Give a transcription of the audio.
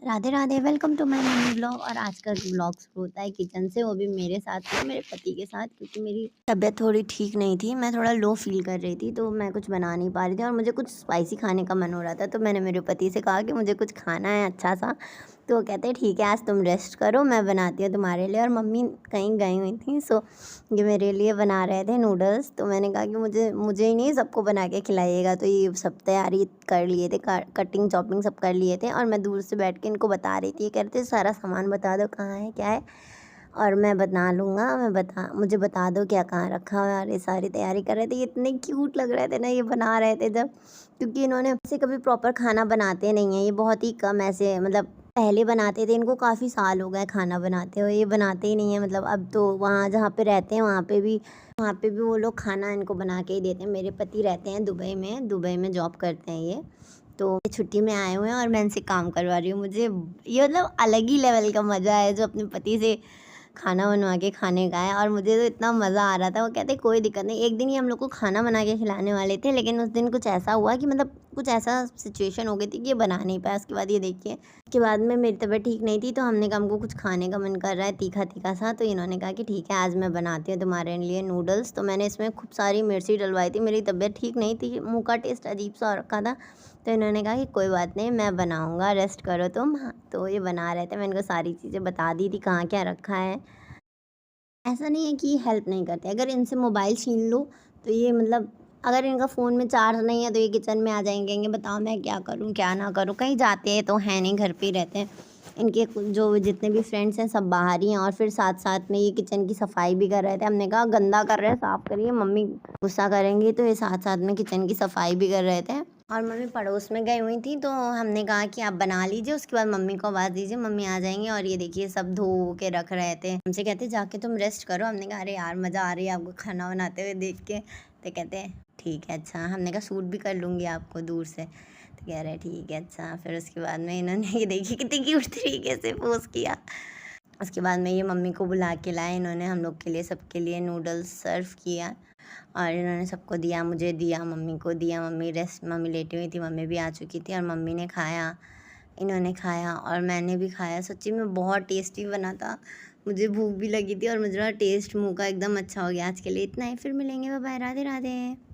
Radhe Radhe, welcome to my mini blog. और आज का ब्लॉग शुरू होता है किचन से, वो भी मेरे साथ में, मेरे पति के साथ, क्योंकि मेरी तबीयत थोड़ी ठीक नहीं थी। मैं थोड़ा लो फील कर रही थी, तो मैं कुछ बना नहीं पा रही थी और मुझे कुछ स्पाइसी खाने का मन हो रहा था। तो मैंने मेरे पति से कहा कि मुझे कुछ खाना है अच्छा सा। तो वो कहते ठीक है, आज तुम रेस्ट करो, मैं बनाती हूँ तुम्हारे लिए। और मम्मी कहीं गई हुई थी, सो ये मेरे लिए बना रहे थे नूडल्स। तो मैंने कहा कि मुझे मुझे ही नहीं, सबको बना के खिलाइएगा। तो ये सब तैयारी कर लिए थे, कटिंग चॉपिंग सब कर लिए थे। और मैं दूर से बैठ के इनको बता रही थी। ये कह रहे थे सारा सामान बता दो कहाँ है क्या है, और मैं बना लूँगा, मुझे बता दो क्या कहाँ रखा हुआ है। और ये सारी तैयारी कर रहे थे। ये इतने क्यूट लग रहे थे ना ये बना रहे थे जब, क्योंकि इन्होंने ऐसे कभी प्रॉपर खाना बनाते नहीं हैं। ये बहुत ही कम ऐसे, मतलब पहले बनाते थे, इनको काफ़ी साल हो गए खाना बनाते हुए। ये बनाते ही नहीं हैं, मतलब अब तो वहाँ जहाँ पे रहते हैं वहाँ पे भी वो लोग खाना इनको बना के ही देते हैं। मेरे पति रहते हैं दुबई में जॉब करते हैं ये। तो ये छुट्टी में आए हुए हैं और मैं इनसे काम करवा रही हूँ। मुझे ये मतलब अलग ही लेवल का मज़ा है जो अपने पति से खाना बनवा के खाने का है। और मुझे तो इतना मज़ा आ रहा था। वो कहते कोई दिक्कत नहीं। एक दिन ये हम लोग को खाना बना के खिलाने वाले थे, लेकिन उस दिन कुछ ऐसा हुआ कि मतलब कुछ ऐसा सिचुएशन हो गई थी कि ये बना नहीं पाया। उसके बाद ये देखिए, उसके बाद में मेरी तबीयत ठीक नहीं थी, तो हमने कहा हमको कुछ खाने का मन कर रहा है तीखा तीखा सा। तो इन्होंने कहा कि ठीक है, आज मैं बनाती हूँ तुम्हारे लिए नूडल्स। तो मैंने इसमें खूब सारी मिर्ची डलवाई थी। मेरी तबीयत ठीक नहीं थी, मुँह का टेस्ट अजीब सा हो रखा था। तो इन्होंने कहा कि कोई बात नहीं, मैं बनाऊँगा, रेस्ट करो तुम। हाँ, तो ये बना रहे थे। मैंने इनको सारी चीज़ें बता दी थी कहाँ क्या रखा है। ऐसा नहीं है कि हेल्प नहीं करते। अगर इनसे मोबाइल छीन लो तो ये मतलब, अगर इनका फ़ोन में चार्ज नहीं है तो ये किचन में आ जाएँगे, कहेंगे बताओ मैं क्या करूँ क्या ना करूँ। कहीं जाते हैं तो हैं नहीं, घर पे ही रहते हैं। इनके जो जितने भी फ्रेंड्स हैं सब बाहर ही हैं। और फिर साथ-साथ में ये किचन की सफाई भी कर रहे थे। हमने कहा गंदा कर रहे हैं, साफ़ करिए। मम्मी गुस्सा करेंगी, तो ये साथ-साथ में किचन की सफाई भी कर रहे थे। और मम्मी पड़ोस में गई हुई थी, तो हमने कहा कि आप बना लीजिए, उसके बाद मम्मी को आवाज़ दीजिए, मम्मी आ जाएँगी। और ये देखिए सब धो वो के रख रहे थे। हमसे कहते जाके तुम रेस्ट करो। हमने कहा अरे यार मज़ा आ रही है आपको खाना बनाते हुए देख के। तो कहते हैं ठीक है अच्छा। हमने कहा शूट भी कर लूँगी आपको दूर से। तो कह रहे ठीक है अच्छा। फिर उसके बाद में इन्होंने ये देखिए कितनी क्यूट तरीके से पोज़ किया। उसके बाद में ये मम्मी को बुला के लाए। इन्होंने हम लोग के लिए, सबके लिए नूडल्स सर्व किया। और इन्होंने सबको दिया, मुझे दिया, मम्मी को दिया। मम्मी लेटी हुई थी, मम्मी भी आ चुकी थी और मम्मी ने खाया, इन्होंने खाया और मैंने भी खाया। सच्ची में बहुत टेस्टी बना था। मुझे भूख भी लगी थी और मेरा टेस्ट मुँह का एकदम अच्छा हो गया। आज के लिए इतना ही, फिर मिलेंगे। Bye bye, Radhe Radhe.